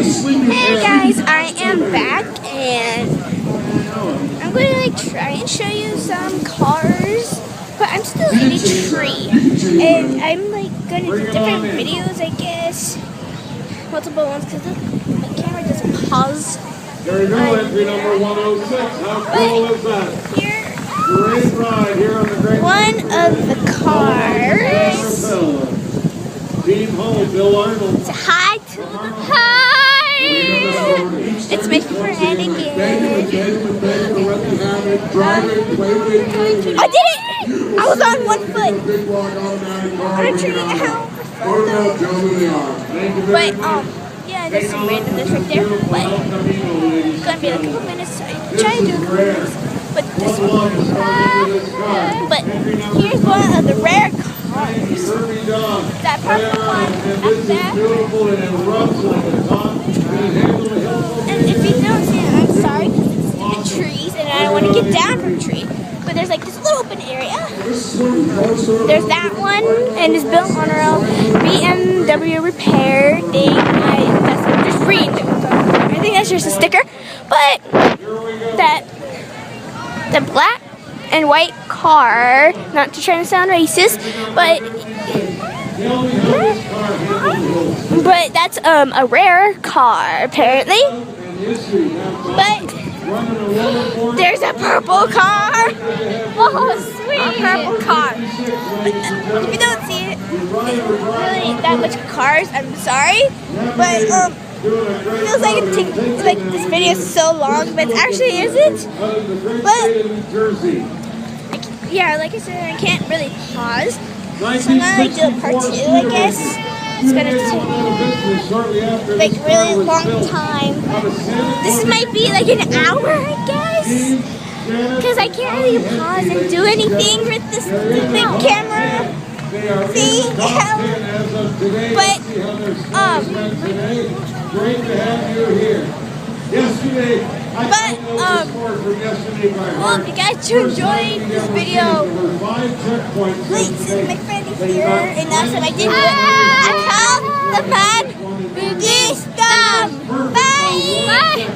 Hey guys, I am back and I'm going to try and show you some cars, but I'm still in a tree and I'm going to do different videos, I guess, multiple ones because my camera doesn't pause. There you go, entry number 106. How cool is that? Here, Great ride here on the Great one of the cars. Team Hull, Bill Arnold. It's hi to the pie. It's my friend again. I did it! I was on one foot. On a tree. But yeah, there's some randomness right there. But it's gonna be like a couple minutes. So I try to do a couple minutes. But this one. But here's one of the rare cars. That purple one up there. And if you don't see it, I'm sorry because it's stupid trees and I don't want to get down from a tree. But there's like this little open area. There's that one and it's built on our own BMW repair thing. I'm just reading it. I think that's just a sticker. But the black and white car, not to try to sound racist, but that's a rare car apparently. But there's a purple car. Oh, sweet! A purple car. If you don't see it, it's really that much cars. I'm sorry, but it feels like this video is so long, but it actually isn't. But yeah, like I said, I can't really pause. So I'm gonna do a part 2, I guess. It's gonna take like really long time. This might be like an hour, I guess, because I can't really pause and do anything with this stupid camera thing. But well, if you guys enjoyed this video, please, my friend is here, and that's what I did. I called the bad Boogie Scum. Bye! Bye!